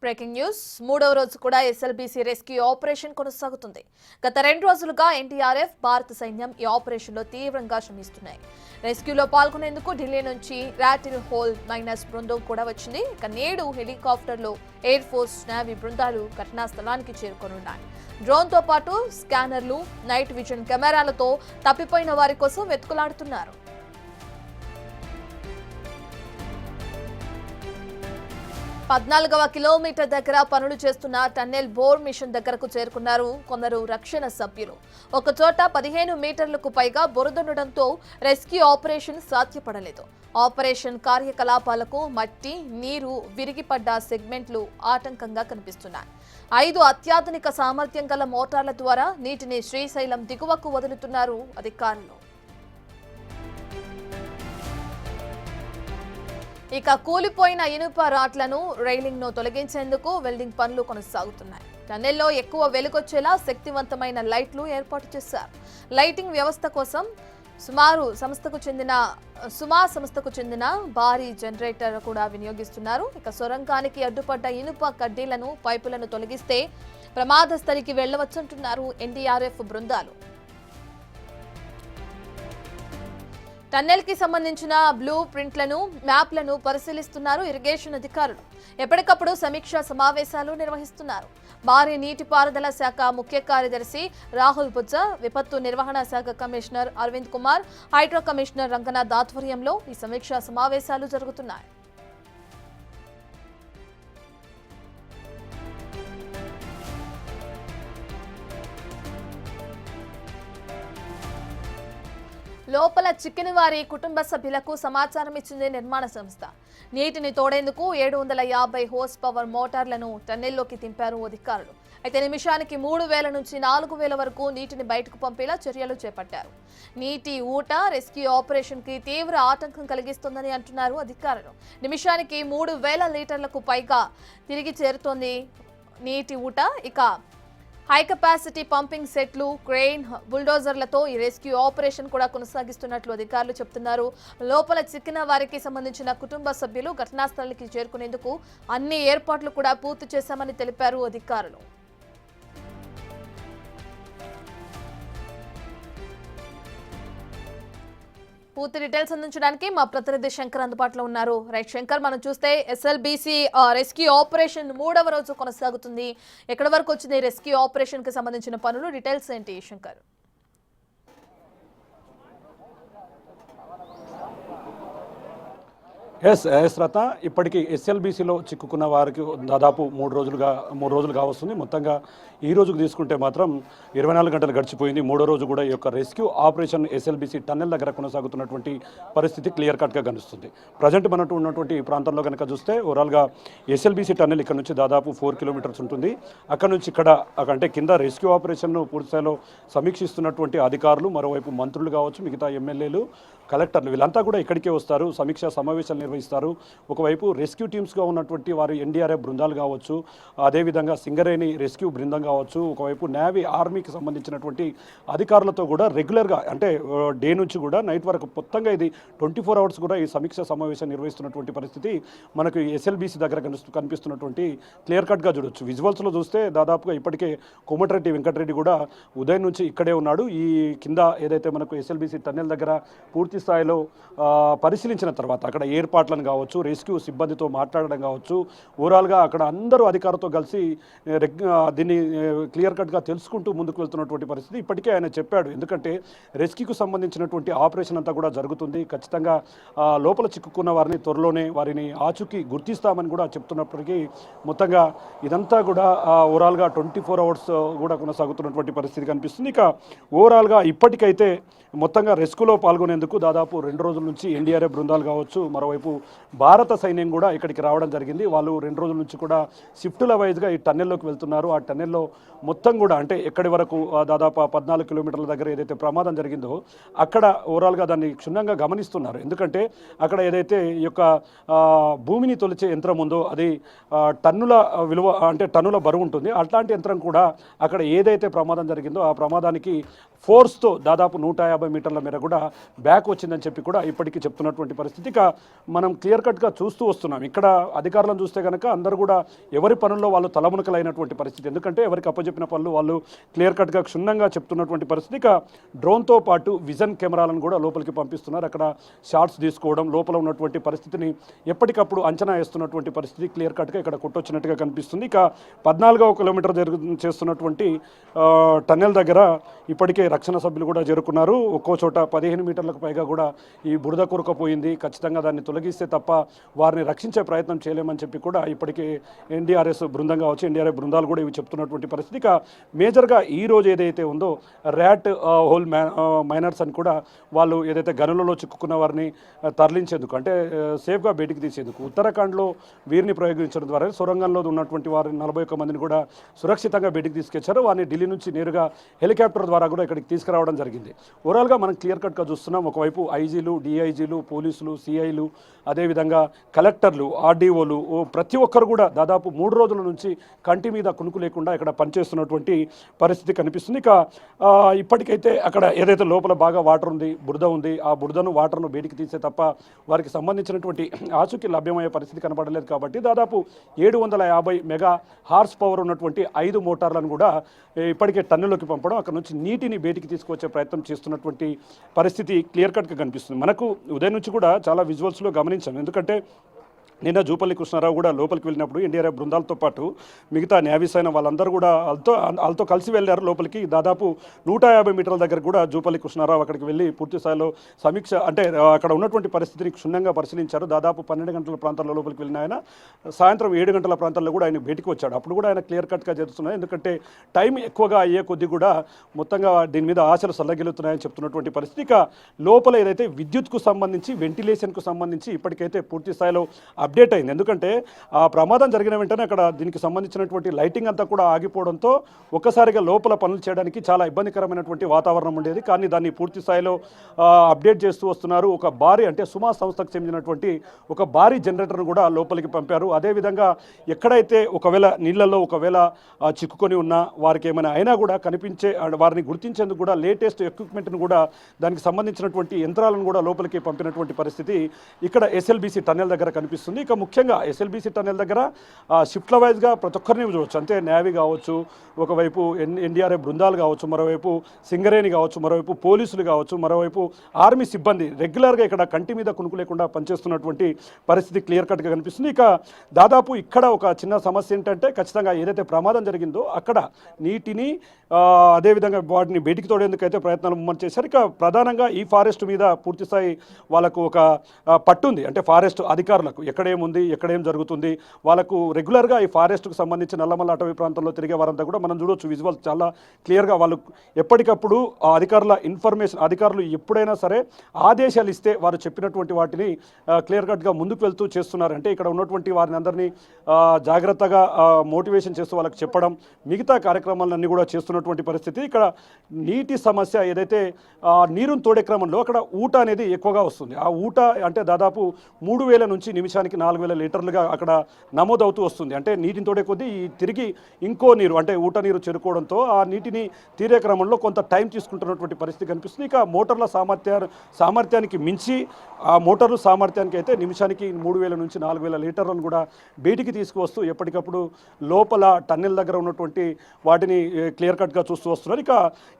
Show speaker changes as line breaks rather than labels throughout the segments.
Breaking news మూడవ రోజు కూడా ఎస్ఎల్బీసీ రెస్క్యూ ఆపరేషన్ కొనసాగుతుంది. గత 2 రోజులుగా ఎన్డీఆర్ఎఫ్, భారత సైన్యం ఈ ఆపరేషన్లో తీవ్రంగా శ్రమిస్తున్నాయి. రెస్క్యూలో పాల్గొనేందుకు ఢిల్లీ నుంచి రాటిల్ హోల్ మైనస్ బృందం కూడా వచ్చింది. ఇక నేడు హెలికాప్టర్లో ఎయిర్ ఫోర్స్, నేవీ బృందాలు ఘటనా స్థలానికి చేరుకోనున్నాయి. డ్రోన్తో పాటు స్కానర్లు, నైట్ విజన్ కెమెరాలతో తప్పిపోయిన వారి కోసం వెతుకులాడుతున్నారు. 14వ కిలోమీటర్ దగ్గర పనులు చేస్తున్న టన్నెల్ బోర్ మిషన్ దగ్గరకు చేరుకున్నారు కొందరు రక్షణ సభ్యులు. ఒకచోట 15 మీటర్లకు పైగా బురదనుడంతో రెస్క్యూ ఆపరేషన్ సాధ్యపడలేదు. ఆపరేషన్ కార్యకలాపాలకు మట్టి, నీరు విరిగిపడ్డ సెగ్మెంట్లు ఆటంకంగా కనిపిస్తున్నాయి. 5 అత్యాధునిక సామర్థ్యం గల మోటార్ల ద్వారా నీటిని శ్రీశైలం దిగువకు వదులుతున్నారు అధికారులు. ఇక కూలిపోయిన ఇనుప రాట్లను, రైలింగ్ ను తొలగించేందుకు వెల్డింగ్ పనులు కొనసాగుతున్నాయి. టన్నెల్లో ఎక్కువ వెలుగొచ్చేలా శక్తివంతమైన లైట్లు ఏర్పాటు చేశారు. లైటింగ్ వ్యవస్థ కోసం సుమా సంస్థకు చెందిన భారీ జనరేటర్ కూడా వినియోగిస్తున్నారు. ఇక సొరంగానికి అడ్డుపడ్డ ఇనుప కడ్డీలను, పైపులను తొలగిస్తే ప్రమాద స్థలికి వెళ్లవచ్చంటున్నారు ఎన్డీఆర్ఎఫ్ బృందాలు. టన్నెల్ కి సంబంధించిన బ్లూ ప్రింట్లను, మ్యాప్లను పరిశీలిస్తున్నారు ఇరిగేషన్ అధికారులు. ఎప్పటికప్పుడు సమీక్షా సమావేశాలు నిర్వహిస్తున్నారు. భారీ నీటిపారుదల శాఖ ముఖ్య కార్యదర్శి రాహుల్ బుజ్జ, విపత్తు నిర్వహణ శాఖ commissioner Arvind Kumar, hydro commissioner Ranganath ఆధ్వర్యంలో ఈ సమీక్షా సమావేశాలు జరుగుతున్నాయి. లోపల చిక్కిన వారి కుటుంబ సభ్యులకు సమాచారం ఇచ్చింది నిర్మాణ సంస్థ. నీటిని తోడేందుకు 750 హోర్స్ పవర్ మోటార్లను టన్నెల్లోకి తింపారు అధికారులు. అయితే నిమిషానికి 3000 నుంచి 4000 వరకు నీటిని బయటకు పంపేలా చర్యలు చేపట్టారు. నీటి ఊట రెస్క్యూ ఆపరేషన్ కి తీవ్ర ఆటంకం కలిగిస్తోందని అంటున్నారు అధికారులు. నిమిషానికి 3000 లీటర్లకు పైగా తిరిగి చేరుతోంది నీటి ఊట. ఇక హై కెపాసిటీ పంపింగ్ సెట్లు, క్రెయిన్, బుల్డోజర్లతో ఈ రెస్క్యూ ఆపరేషన్ కూడా కొనసాగిస్తున్నట్లు అధికారులు చెబుతున్నారు. లోపల చిక్కిన వారికి సంబంధించిన కుటుంబ సభ్యులు ఘటనా స్థలానికి చేరుకునేందుకు అన్ని ఏర్పాట్లు కూడా పూర్తి చేశామని తెలిపారు అధికారులు. పూర్తి డీటెయిల్స్ అందించడానికి మా ప్రతినిధి శంకర్ అందుబాటులో ఉన్నారు. రైట్ శంకర్, మనం చూస్తే ఎస్ఎల్బీసీ రెస్క్యూ ఆపరేషన్ 3వ రోజు కొనసాగుతుంది. ఎక్కడి వరకు వచ్చింది రెస్క్యూ ఆపరేషన్ కి సంబంధించిన పనులు, డీటెయిల్స్ ఏంటి శంకర్?
ఎస్ రత, ఇప్పటికీ ఎస్ఎల్బీసీలో చిక్కుకున్న వారికి దాదాపు 3 రోజులుగా వస్తుంది. మొత్తంగా ఈ రోజుకు తీసుకుంటే మాత్రం 24 గంటలు గడిచిపోయింది. 3వ రోజు కూడా ఈ యొక్క రెస్క్యూ ఆపరేషన్ ఎస్ఎల్బీసీ టన్నెల్ దగ్గర కొనసాగుతున్నటువంటి పరిస్థితి క్లియర్ కట్గా కనిపిస్తుంది. ప్రజెంట్ మనకు ఉన్నటువంటి ప్రాంతంలో కనుక చూస్తే ఓవరాల్గా ఎస్ఎల్బీసీ టన్నెల్ ఇక్కడ నుంచి దాదాపు 4 కిలోమీటర్స్ ఉంటుంది. అక్కడ నుంచి ఇక్కడ అంటే కింద రెస్క్యూ ఆపరేషన్ను పూర్తిస్థాయిలో సమీక్షిస్తున్నటువంటి అధికారులు, మరోవైపు మంత్రులు కావచ్చు, మిగతా ఎమ్మెల్యేలు, కలెక్టర్లు వీళ్ళంతా కూడా ఇక్కడికే వస్తారు, సమీక్షా సమావేశాలు నిర్వహిస్తారు. ఒకవైపు రెస్క్యూ టీమ్స్గా ఉన్నటువంటి వారు ఎన్డీఆర్ఎఫ్ బృందాలు కావచ్చు, అదేవిధంగా సింగరేణి రెస్క్యూ బృందం కావచ్చు, ఒకవైపు నేవీ, ఆర్మీకి సంబంధించినటువంటి అధికారులతో కూడా రెగ్యులర్గా అంటే డే నుంచి కూడా నైట్ వరకు మొత్తంగా ఇది 24 అవర్స్ కూడా ఈ సమీక్షా సమావేశం నిర్వహిస్తున్నటువంటి పరిస్థితి మనకు ఎస్ఎల్బీసీ దగ్గర కనిపిస్తున్నటువంటి క్లియర్ కట్గా చూడొచ్చు. విజువల్స్లో చూస్తే దాదాపుగా ఇప్పటికే కోమటిరెడ్డి వెంకటరెడ్డి కూడా ఉదయం నుంచి ఇక్కడే ఉన్నాడు. ఈ కింద ఏదైతే మనకు ఎస్ఎల్బీసీ టన్నెల్ దగ్గర పూర్తి స్థాయిలో పరిశీలించిన తర్వాత అక్కడ ఏర్పాట్లను కావచ్చు, రెస్క్యూ సిబ్బందితో మాట్లాడడం కావచ్చు, ఓవరాల్గా అక్కడ అందరూ అధికారులతో కలిసి దీన్ని క్లియర్ కట్గా తెలుసుకుంటూ ముందుకు వెళ్తున్నటువంటి పరిస్థితి ఇప్పటికే ఆయన చెప్పాడు. ఎందుకంటే రెస్క్యూకు సంబంధించినటువంటి ఆపరేషన్ అంతా కూడా జరుగుతుంది. ఖచ్చితంగా లోపల చిక్కుకున్న వారిని త్వరలోనే వారిని ఆచూకీ గుర్తిస్తామని కూడా చెప్తున్నప్పటికీ మొత్తంగా ఇదంతా కూడా ఓవరాల్గా 24 అవర్స్ కూడా కొనసాగుతున్నటువంటి పరిస్థితి కనిపిస్తుంది. ఇక ఓవరాల్గా ఇప్పటికైతే మొత్తంగా రెస్క్యూలో పాల్గొనేందుకు దాదాపు 2 రోజుల నుంచి ఎన్డీఆర్ఎఫ్ బృందాలు కావచ్చు, మరోవైపు భారత సైన్యం కూడా ఇక్కడికి రావడం జరిగింది. వాళ్ళు 2 రోజుల నుంచి కూడా షిఫ్టుల వైజ్గా ఈ టన్నెల్లోకి వెళ్తున్నారు. ఆ టన్నెల్లో మొత్తం కూడా అంటే ఎక్కడి వరకు దాదాపు 14 కిలోమీటర్ల దగ్గర ఏదైతే ప్రమాదం జరిగిందో అక్కడ ఓవరాల్గా దాన్ని క్షుణ్ణంగా గమనిస్తున్నారు. ఎందుకంటే అక్కడ ఏదైతే ఈ యొక్క భూమిని తొలిచే యంత్రం ఉందో అది టన్నుల విలువ అంటే టన్నుల బరువు ఉంటుంది. అట్లాంటి యంత్రం కూడా అక్కడ ఏదైతే ప్రమాదం జరిగిందో ఆ ప్రమాదానికి ఫోర్స్తో దాదాపు 150 మీటర్ల మేర కూడా బ్యాక్ వచ్చిందని చెప్పి కూడా ఇప్పటికీ చెప్తున్నటువంటి పరిస్థితి. ఇక మనం క్లియర్ కట్గా చూస్తూ వస్తున్నాం. ఇక్కడ అధికారులను చూస్తే కనుక అందరూ కూడా ఎవరి పనుల్లో వాళ్ళు తలమునకలైనటువంటి పరిస్థితి. ఎందుకంటే ఎవరికి అప్పచెప్పిన పనులు వాళ్ళు క్లియర్ కట్గా క్షుణ్ణంగా చెప్తున్నటువంటి పరిస్థితి. ఇక డ్రోన్తో పాటు విజన్ కెమెరాలను కూడా లోపలికి పంపిస్తున్నారు. అక్కడ షాట్స్ తీసుకోవడం, లోపల ఉన్నటువంటి పరిస్థితిని ఎప్పటికప్పుడు అంచనా వేస్తున్నటువంటి పరిస్థితి క్లియర్ కట్గా ఇక్కడ కొట్టొచ్చినట్టుగా కనిపిస్తుంది. ఇక 14వ కిలోమీటర్ చేస్తున్నటువంటి టన్నెల్ దగ్గర ఇప్పటికే రక్షణ సభ్యులు కూడా చేరుకున్నారు. ఒక్కో చోట 15 మీటర్లకు పైగా కూడా ఈ బురద కూరుకుపోయింది. ఖచ్చితంగా దాన్ని తొలగిస్తే తప్ప వారిని రక్షించే ప్రయత్నం చేయలేమని చెప్పి కూడా ఇప్పటికే ఎన్డీఆర్ఎస్ బృందం కావచ్చు, ఎన్డీఆర్ఎఫ్ బృందాలు కూడా ఇవి చెప్తున్నటువంటి పరిస్థితి. ఇక మేజర్గా ఈ రోజు ఏదైతే ఉందో ర్యాట్ హోల్ మైనర్స్ అని కూడా వాళ్ళు ఏదైతే గనులలో చిక్కుకున్న వారిని తరలించేందుకు అంటే సేఫ్గా బయటికి తీసేందుకు ఉత్తరాఖండ్లో వీరిని ప్రయోగించడం ద్వారా సొరంగంలో ఉన్నటువంటి వారిని 41 మందిని కూడా సురక్షితంగా బయటికి తీసుకొచ్చారు. వారిని ఢిల్లీ నుంచి నేరుగా హెలికాప్టర్ ద్వారా కూడా ఇక్కడికి తీసుకురావడం జరిగింది. ఓవరాల్గా మనం క్లియర్ కట్గా చూస్తున్నాం. ఒకవైపు ఐజీలు, డిఐజీలు, పోలీసులు, సిఐలు, అదేవిధంగా కలెక్టర్లు, ఆర్డీఓలు ప్రతి ఒక్కరు కూడా దాదాపు 3 రోజుల నుంచి కంటి మీద కునుకు లేకుండా ఇక్కడ పనిచేస్తున్నటువంటి పరిస్థితి కనిపిస్తుంది. ఇక ఇప్పటికైతే అక్కడ ఏదైతే లోపల బాగా వాటర్ ఉంది, బురద ఉంది, ఆ బురదను వాటర్ను బయటికి తీసే తప్ప వారికి సంబంధించినటువంటి ఆచూకీ లభ్యమయ్యే పరిస్థితి కనబడలేదు. కాబట్టి దాదాపు 750 మెగా హార్స్ పవర్ ఉన్నటువంటి 5 మోటార్లను కూడా ఇప్పటికే టన్నులోకి పంపడం, అక్కడ నుంచి నీటిని బయటికి తీసుకొచ్చే ప్రయత్నం చేస్తున్నటువంటి పరిస్థితి క్లియర్ కట్గా కనిపిస్తుంది. మనకు ఉదయం నుంచి కూడా చాలా విజువల్స్లో గమనించాం. ఎందుకంటే నిన్న జూపల్లి కృష్ణారావు కూడా లోపలికి వెళ్ళినప్పుడు ఎన్డీఆర్ఎఫ్ బృందాలతో పాటు మిగతా నేవీస్ అయిన వాళ్ళందరూ కూడా వాళ్ళతో కలిసి వెళ్ళారు లోపలికి. దాదాపు 150 మీటర్ల దగ్గర కూడా జూపల్లి కృష్ణారావు అక్కడికి వెళ్ళి పూర్తి స్థాయిలో సమీక్ష అంటే అక్కడ ఉన్నటువంటి పరిస్థితిని క్షుణ్ణంగా పరిశీలించారు. దాదాపు 12 గంటల ప్రాంతాల్లో లోపలికి వెళ్ళిన ఆయన సాయంత్రం 7 గంటల ప్రాంతాల్లో కూడా ఆయన బయటికి వచ్చాడు. అప్పుడు కూడా ఆయన క్లియర్ కట్గా చేస్తున్నారు. ఎందుకంటే టైం ఎక్కువగా అయ్యే కొద్దీ కూడా మొత్తంగా దీని మీద ఆశలు సల్లగిలుతున్నాయని చెప్తున్నటువంటి పరిస్థితి. ఇక లోపల ఏదైతే విద్యుత్కు సంబంధించి, వెంటిలేషన్కు సంబంధించి ఇప్పటికైతే పూర్తి స్థాయిలో అప్డేట్ అయింది. ఎందుకంటే ఆ ప్రమాదం జరిగిన వెంటనే అక్కడ దీనికి సంబంధించినటువంటి లైటింగ్ అంతా కూడా ఆగిపోవడంతో ఒక్కసారిగా లోపల పనులు చేయడానికి చాలా ఇబ్బందికరమైనటువంటి వాతావరణం ఉండేది. కానీ దాన్ని పూర్తి స్థాయిలో అప్డేట్ చేస్తూ వస్తున్నారు. ఒక భారీ అంటే సుమా సంస్థకు చెందినటువంటి ఒక భారీ జనరేటర్ను కూడా లోపలికి పంపారు. అదేవిధంగా ఎక్కడైతే ఒకవేళ నీళ్లలో ఒకవేళ చిక్కుకొని ఉన్నా వారికి ఏమైనా అయినా కూడా కనిపించే వారిని గుర్తించేందుకు కూడా లేటెస్ట్ ఎక్విప్మెంట్ను కూడా దానికి సంబంధించినటువంటి యంత్రాలను కూడా లోపలికి పంపినటువంటి పరిస్థితి ఇక్కడ ఎస్ఎల్బీసీ టన్నెల్ దగ్గర కనిపిస్తుంది. ఇక ముఖ్యంగా ఎస్ఎల్బీసీ టన్నెల్ దగ్గర షిఫ్ట్ల వైజ్గా ప్రతి ఒక్కరిని చూడవచ్చు. అంటే నేవీ కావచ్చు, ఒకవైపు ఎన్డీఆర్ఎఫ్ బృందాలు కావచ్చు, మరోవైపు సింగరేణి కావచ్చు, మరోవైపు పోలీసులు కావచ్చు, మరోవైపు ఆర్మీ సిబ్బంది రెగ్యులర్గా ఇక్కడ కంటి మీద కునుకు లేకుండా పనిచేస్తున్నటువంటి పరిస్థితి క్లియర్ కట్గా కనిపిస్తుంది. ఇక దాదాపు ఇక్కడ ఒక చిన్న సమస్య ఏంటంటే ఖచ్చితంగా ఏదైతే ప్రమాదం జరిగిందో అక్కడ నీటిని అదేవిధంగా వాటిని బయటికి తోడేందుకైతే ప్రయత్నాలు ముమ్మరం చేశారు. ఇక ప్రధానంగా ఈ ఫారెస్ట్ మీద పూర్తిస్థాయి వాళ్ళకు ఒక పట్టుంది. అంటే ఫారెస్ట్ అధికారులకు ఎక్కడేముంది, ఎక్కడేం జరుగుతుంది, వాళ్ళకు రెగ్యులర్గా ఈ ఫారెస్ట్కు సంబంధించి నల్లమల్ల అటవీ ప్రాంతంలో తిరిగే వారంతా కూడా మనం చూడవచ్చు. విజువల్ చాలా క్లియర్గా వాళ్ళు ఎప్పటికప్పుడు అధికారుల ఇన్ఫర్మేషన్, అధికారులు ఎప్పుడైనా సరే ఆదేశాలు ఇస్తే వారు చెప్పినటువంటి వాటిని క్లియర్ కట్గా ముందుకు వెళ్తూ చేస్తున్నారు. అంటే ఇక్కడ ఉన్నటువంటి వారిని అందరినీ జాగ్రత్తగా మోటివేషన్ చేస్తూ వాళ్ళకి చెప్పడం, మిగతా కార్యక్రమాలన్నీ కూడా చేస్తున్నటువంటి పరిస్థితి. ఇక్కడ నీటి సమస్య ఏదైతే నీరును తోడే క్రమంలో అక్కడ ఊట అనేది ఎక్కువగా వస్తుంది. ఆ ఊట అంటే దాదాపు 3000 నుంచి నిమిషానికి 4000 లీటర్లుగా అక్కడ నమోదవుతూ వస్తుంది. అంటే నీటిని తోడే కొద్దీ తిరిగి ఇంకో నీరు అంటే ఊట నీరు చేరుకోవడంతో ఆ నీటిని తీరే క్రమంలో కొంత టైం తీసుకుంటున్నటువంటి పరిస్థితి కనిపిస్తుంది. ఇక మోటార్ల సామర్థ్యానికి మించి ఆ మోటార్లు సామర్థ్యానికి అయితే నిమిషానికి 3000 నుంచి 4000 లీటర్లను కూడా బయటికి తీసుకువస్తూ ఎప్పటికప్పుడు లోపల టన్నెల్ దగ్గర ఉన్నటువంటి వాటిని క్లియర్ కట్గా చూస్తూ వస్తున్నారు. ఇక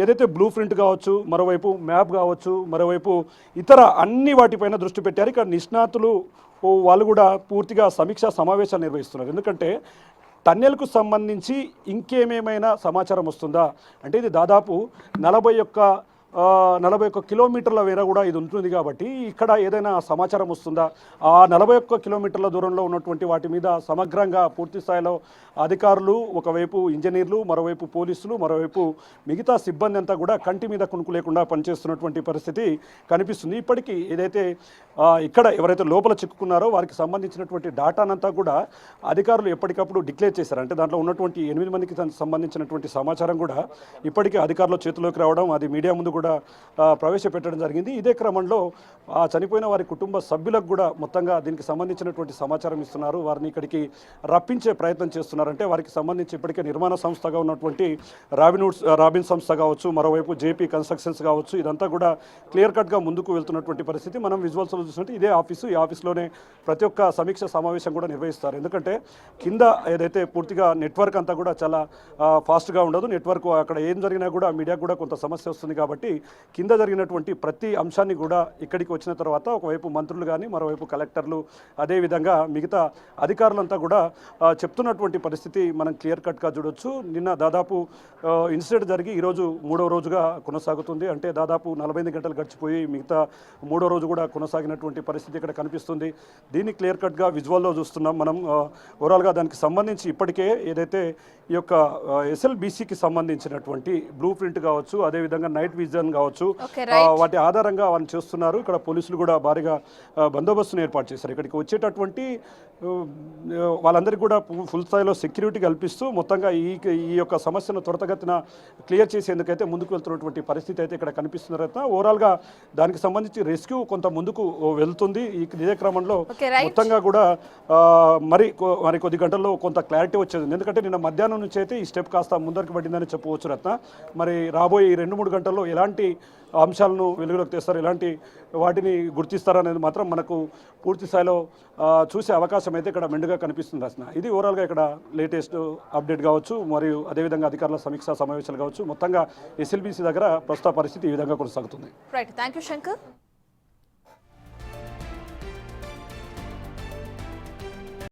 ఏదైతే బ్లూ ప్రింట్ కావచ్చు, మరోవైపు మ్యాప్ కావచ్చు, మరోవైపు ఇతర అన్ని వాటిపైన దృష్టి పెట్టారు. ఇక నిష్ణాతులు వాళ్ళు కూడా పూర్తిగా సమీక్షా సమావేశాలు నిర్వహిస్తున్నారు. ఎందుకంటే టన్నెల్కు సంబంధించి ఇంకేమేమైనా సమాచారం వస్తుందా అంటే ఇది దాదాపు 41 కిలోమీటర్ల మేర కూడా ఇది ఉంటుంది. కాబట్టి ఇక్కడ ఏదైనా సమాచారం వస్తుందా, ఆ 41 కిలోమీటర్ల దూరంలో ఉన్నటువంటి వాటి మీద సమగ్రంగా పూర్తి స్థాయిలో అధికారులు, ఒకవైపు ఇంజనీర్లు, మరోవైపు పోలీసులు, మరోవైపు మిగతా సిబ్బంది అంతా కూడా కంటి మీద కునుకు లేకుండా పనిచేస్తున్నటువంటి పరిస్థితి కనిపిస్తుంది. ఇప్పటికీ ఏదైతే ఇక్కడ ఎవరైతే లోపల చిక్కుకున్నారో వారికి సంబంధించినటువంటి డాటానంతా కూడా అధికారులు ఎప్పటికప్పుడు డిక్లేర్ చేశారు. అంటే దాంట్లో ఉన్నటువంటి 8 మందికి సంబంధించినటువంటి సమాచారం కూడా ఇప్పటికీ అధికారుల చేతిలోకి రావడం, అది మీడియా ముందు కూడా ప్రవేశపెట్టడం జరిగింది. ఇదే క్రమంలో ఆ చనిపోయిన వారి కుటుంబ సభ్యులకు కూడా మొత్తంగా దీనికి సంబంధించినటువంటి సమాచారం ఇస్తున్నారు. వారిని ఇక్కడికి రప్పించే ప్రయత్నం చేస్తున్నారు. అంటే వారికి సంబంధించి ఇప్పటికే నిర్మాణ సంస్థగా ఉన్నటువంటి రాబిన్ సంస్థ కావచ్చు, మరోవైపు జేపీ కన్స్ట్రక్షన్స్ కావచ్చు, ఇదంతా కూడా క్లియర్ కట్గా ముందుకు వెళ్తున్నటువంటి పరిస్థితి మనం విజువల్స్లో చూసినట్టు ఇదే ఆఫీసు. ఈ ఆఫీస్లోనే ప్రతి ఒక్క సమీక్ష సమావేశం కూడా నిర్వహిస్తారు. ఎందుకంటే కింద ఏదైతే పూర్తిగా నెట్వర్క్ అంతా కూడా చాలా ఫాస్ట్గా ఉండదు. నెట్వర్క్ అక్కడ ఏం జరిగినా కూడా మీడియాకు కూడా కొంత సమస్య వస్తుంది. కాబట్టి కింద జరిగినటువంటి ప్రతి అంశాన్ని కూడా ఇక్కడికి వచ్చిన తర్వాత ఒకవైపు మంత్రులు కానీ, మరోవైపు కలెక్టర్లు, అదేవిధంగా మిగతా అధికారులంతా కూడా చెప్తున్నటువంటి పరిస్థితి మనం క్లియర్ కట్గా చూడొచ్చు. నిన్న దాదాపు ఇన్సిడెంట్ జరిగి ఈరోజు 3వ రోజుగా కొనసాగుతుంది. అంటే దాదాపు 48 గంటలు గడిచిపోయి మిగతా 3వ రోజు కూడా కొనసాగినటువంటి పరిస్థితి ఇక్కడ కనిపిస్తుంది. దీన్ని క్లియర్ కట్గా విజువల్లో చూస్తున్నాం మనం. ఓవరాల్గా దానికి సంబంధించి ఇప్పటికే ఏదైతే ఈ యొక్క ఎస్ఎల్బీసీకి సంబంధించినటువంటి బ్లూ ప్రింట్ కావచ్చు, అదేవిధంగా నైట్ విజన్ కావచ్చు, వాటి ఆధారంగా వాళ్ళు చేస్తున్నారు. ఇక్కడ పోలీసులు కూడా భారీగా బందోబస్తును ఏర్పాటు చేశారు. ఇక్కడికి వచ్చేటటువంటి వాళ్ళందరికీ కూడా ఫుల్ స్థాయిలో సెక్యూరిటీ కల్పిస్తూ మొత్తంగా ఈ యొక్క సమస్యను త్వరితగతిన క్లియర్ చేసేందుకైతే ముందుకు వెళ్తున్నటువంటి పరిస్థితి అయితే ఇక్కడ కనిపిస్తున్న తర్వాత ఓవరాల్గా దానికి సంబంధించి రెస్క్యూ కొంత ముందుకు వెళ్తుంది. ఇదే క్రమంలో మొత్తంగా కూడా మరి కొద్ది గంటల్లో కొంత క్లారిటీ వచ్చేది. ఎందుకంటే నిన్న మధ్యాహ్నం నుంచి అయితే ఈ స్టెప్ కాస్త ముందరికి పడిందని చెప్పవచ్చు రత్న. మరి రాబోయే 2-3 గంటల్లో ఎలాంటి అంశాలను వెలుగులోకి తెస్తారు, ఎలాంటి వాటిని గుర్తిస్తారనేది మాత్రం మనకు పూర్తి స్థాయిలో చూసే అవకాశం అయితే ఇక్కడ మెండుగా కనిపిస్తుంది రచన. ఇది ఓవరాల్గా ఇక్కడ లేటెస్ట్ అప్డేట్ కావచ్చు, మరియు అదేవిధంగా అధికారుల సమీక్షా సమావేశాలు కావచ్చు. మొత్తంగా ఎస్ఎల్బీసీ దగ్గర ప్రస్తుత పరిస్థితి ఈ విధంగా కొనసాగుతుంది.
Right, thank you Shankar.